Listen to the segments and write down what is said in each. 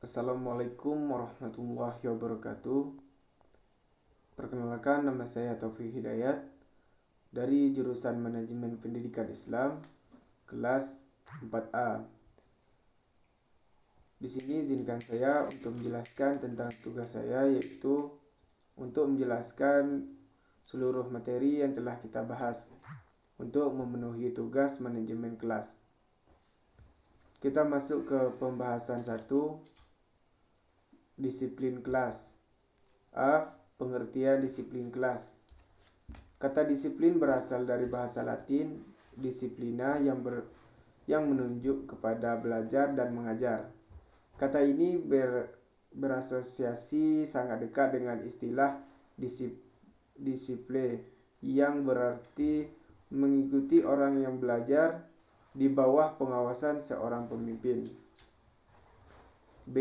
Assalamualaikum warahmatullahi wabarakatuh. Perkenalkan, nama saya Taufik Hidayat dari jurusan Manajemen Pendidikan Islam kelas 4A. Di sini izinkan saya untuk menjelaskan tentang tugas saya, yaitu untuk menjelaskan seluruh materi yang telah kita bahas untuk memenuhi tugas manajemen kelas. Kita masuk ke pembahasan 1, disiplin kelas. A. Pengertian disiplin kelas. Kata disiplin berasal dari bahasa Latin disciplina yang menunjuk kepada belajar dan mengajar. Kata ini berasosiasi sangat dekat dengan istilah disiplin yang berarti mengikuti orang yang belajar di bawah pengawasan seorang pemimpin. B.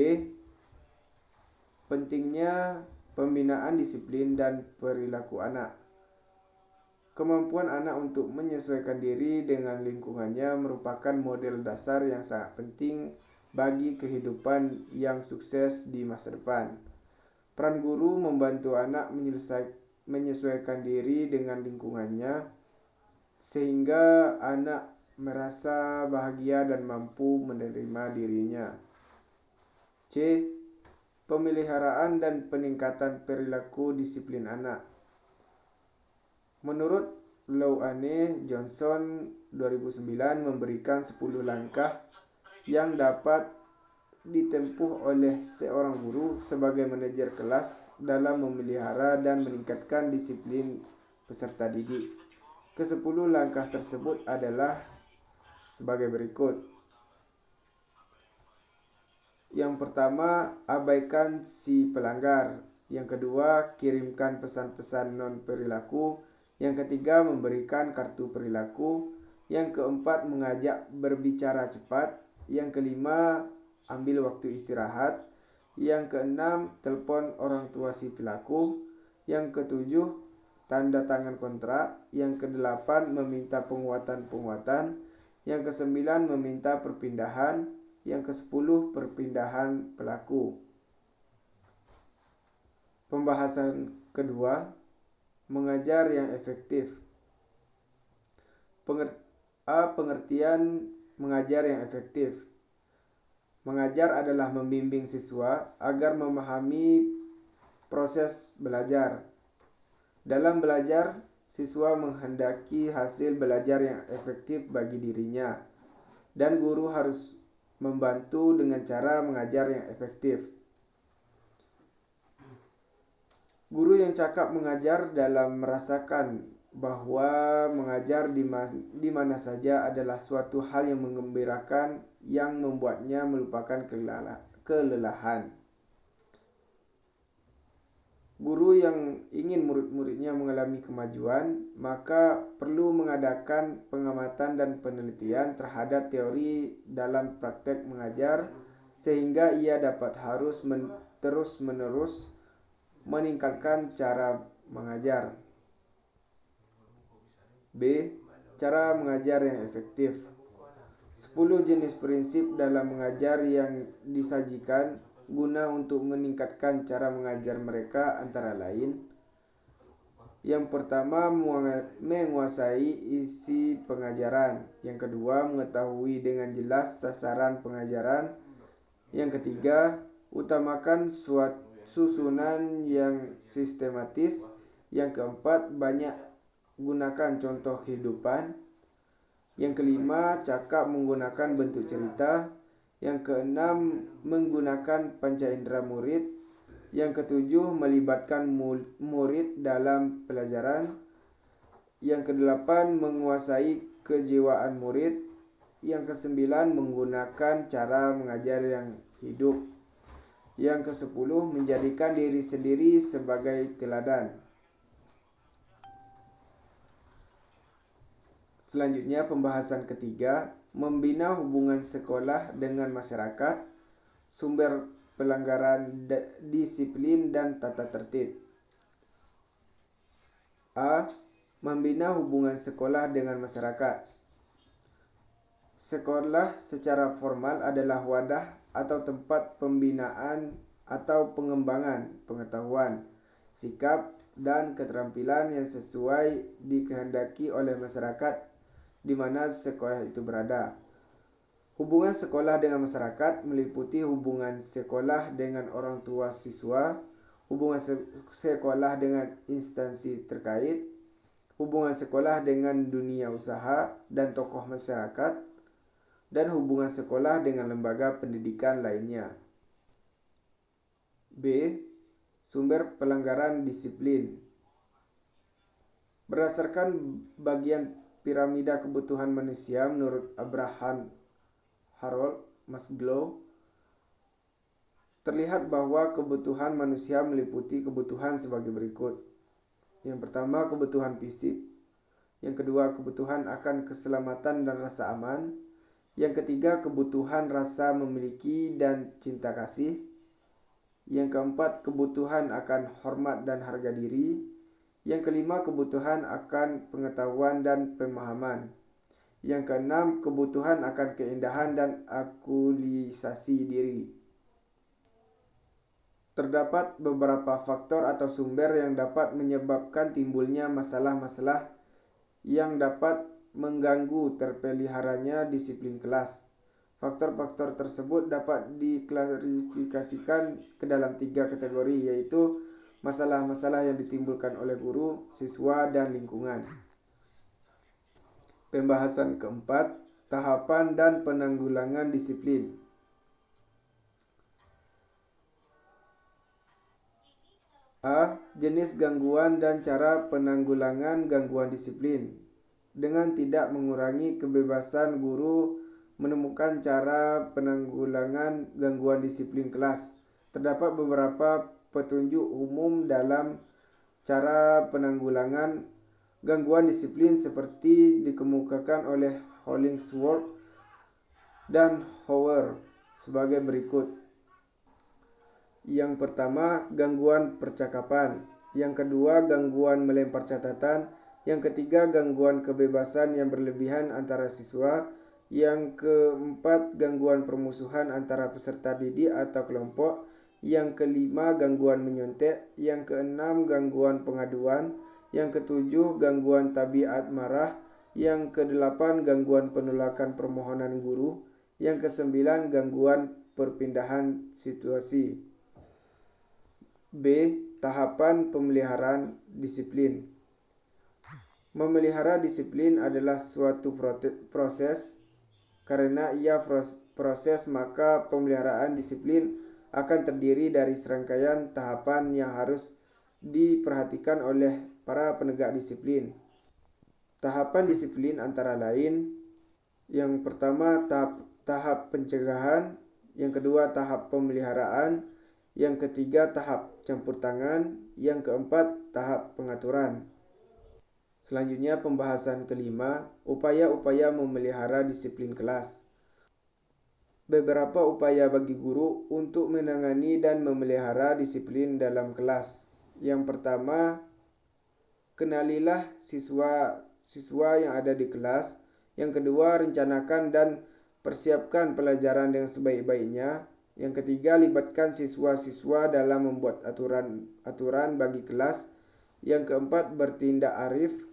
Pentingnya pembinaan disiplin dan perilaku anak. Kemampuan anak untuk menyesuaikan diri dengan lingkungannya merupakan model dasar yang sangat penting bagi kehidupan yang sukses di masa depan. Peran guru membantu anak menyesuaikan diri dengan lingkungannya sehingga anak merasa bahagia dan mampu menerima dirinya. C. Pemeliharaan dan peningkatan perilaku disiplin anak. Menurut Louanne Johnson 2009 memberikan 10 langkah yang dapat ditempuh oleh seorang guru sebagai manajer kelas dalam memelihara dan meningkatkan disiplin peserta didik. Ke-10 langkah tersebut adalah sebagai berikut. Yang pertama, abaikan si pelanggar. Yang kedua, kirimkan pesan-pesan non-perilaku. Yang ketiga, memberikan kartu perilaku. Yang keempat, mengajak berbicara cepat. Yang kelima, ambil waktu istirahat. Yang keenam, telepon orang tua si pelaku. Yang ketujuh, tanda tangan kontrak. Yang kedelapan, meminta penguatan. Yang kesembilan, meminta perpindahan. Yang ke-10, perpindahan pelaku. Pembahasan kedua, mengajar yang efektif. Pengertian mengajar yang efektif. Mengajar adalah membimbing siswa agar memahami proses belajar. Dalam belajar, siswa menghendaki hasil belajar yang efektif bagi dirinya, dan guru harus membantu dengan cara mengajar yang efektif. Guru yang cakap mengajar dalam merasakan bahwa mengajar di mana saja adalah suatu hal yang menggembirakan yang membuatnya melupakan kelelahan. Guru yang ingin murid-muridnya mengalami kemajuan, maka perlu mengadakan pengamatan dan penelitian terhadap teori dalam praktek mengajar, sehingga ia dapat terus-menerus meningkatkan cara mengajar. B. Cara mengajar yang efektif. 10 jenis prinsip dalam mengajar yang disajikan guna untuk meningkatkan cara mengajar mereka antara lain. Yang pertama, menguasai isi pengajaran. Yang kedua, mengetahui dengan jelas sasaran pengajaran. Yang ketiga, utamakan susunan yang sistematis. Yang keempat, banyak gunakan contoh kehidupan. Yang kelima, cakap menggunakan bentuk cerita. Yang keenam, menggunakan panca indera murid. Yang ketujuh, melibatkan murid dalam pelajaran. Yang kedelapan, menguasai kejiwaan murid. Yang kesembilan, menggunakan cara mengajar yang hidup. Yang ke-10, menjadikan diri sendiri sebagai teladan. Selanjutnya, pembahasan ketiga, membina hubungan sekolah dengan masyarakat, sumber pelanggaran disiplin dan tata tertib. A. Membina hubungan sekolah dengan masyarakat. Sekolah secara formal adalah wadah atau tempat pembinaan atau pengembangan pengetahuan, sikap, dan keterampilan yang sesuai dikehendaki oleh masyarakat di mana sekolah itu berada. Hubungan sekolah dengan masyarakat meliputi hubungan sekolah dengan orang tua siswa, hubungan sekolah dengan instansi terkait, hubungan sekolah dengan dunia usaha dan tokoh masyarakat, dan hubungan sekolah dengan lembaga pendidikan lainnya. B. Sumber pelanggaran disiplin. Berdasarkan bagian piramida kebutuhan manusia menurut Abraham Harold Maslow, terlihat bahwa kebutuhan manusia meliputi kebutuhan sebagai berikut. Yang pertama, kebutuhan fisik. Yang kedua, kebutuhan akan keselamatan dan rasa aman. Yang ketiga, kebutuhan rasa memiliki dan cinta kasih. Yang keempat, kebutuhan akan hormat dan harga diri. Yang kelima, kebutuhan akan pengetahuan dan pemahaman. Yang keenam, kebutuhan akan keindahan dan aktualisasi diri. Terdapat beberapa faktor atau sumber yang dapat menyebabkan timbulnya masalah-masalah yang dapat mengganggu terpeliharanya disiplin kelas. Faktor-faktor tersebut dapat diklasifikasikan ke dalam 3 kategori, yaitu masalah-masalah yang ditimbulkan oleh guru, siswa, dan lingkungan. Pembahasan keempat, tahapan dan penanggulangan disiplin. A. Jenis gangguan dan cara penanggulangan gangguan disiplin. Dengan tidak mengurangi kebebasan guru menemukan cara penanggulangan gangguan disiplin kelas. Terdapat beberapa petunjuk umum dalam cara penanggulangan gangguan disiplin seperti dikemukakan oleh Hollingsworth dan Howard sebagai berikut. Yang pertama, gangguan percakapan. Yang kedua, gangguan melempar catatan. Yang ketiga, gangguan kebebasan yang berlebihan antara siswa. Yang keempat, gangguan permusuhan antara peserta didik atau kelompok. Yang kelima, gangguan menyontek. Yang keenam, gangguan pengaduan. Yang ketujuh, gangguan tabiat marah. Yang kedelapan, gangguan penolakan permohonan guru. Yang kesembilan, gangguan perpindahan situasi. B. Tahapan pemeliharaan disiplin. Memelihara disiplin adalah suatu proses. Karena ia proses, maka pemeliharaan disiplin akan terdiri dari serangkaian tahapan yang harus diperhatikan oleh para penegak disiplin. Tahapan disiplin antara lain: yang pertama, tahap pencegahan. Yang kedua, tahap pemeliharaan. Yang ketiga, tahap campur tangan. Yang keempat, tahap pengaturan. Selanjutnya, pembahasan kelima, upaya-upaya memelihara disiplin kelas. Beberapa upaya bagi guru untuk menangani dan memelihara disiplin dalam kelas. Yang pertama, kenalilah siswa yang ada di kelas. Yang kedua, rencanakan dan persiapkan pelajaran dengan sebaik-baiknya. Yang ketiga, libatkan siswa-siswa dalam membuat aturan bagi kelas. Yang keempat, bertindak arif.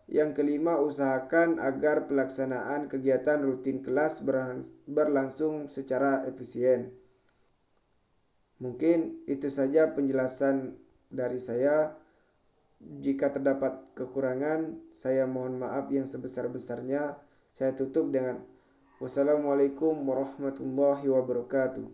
Yang kelima, usahakan agar pelaksanaan kegiatan rutin kelas berlangsung secara efisien. Mungkin itu saja penjelasan dari saya. Jika terdapat kekurangan, saya mohon maaf yang sebesar-besarnya. Saya tutup dengan wassalamualaikum warahmatullahi wabarakatuh.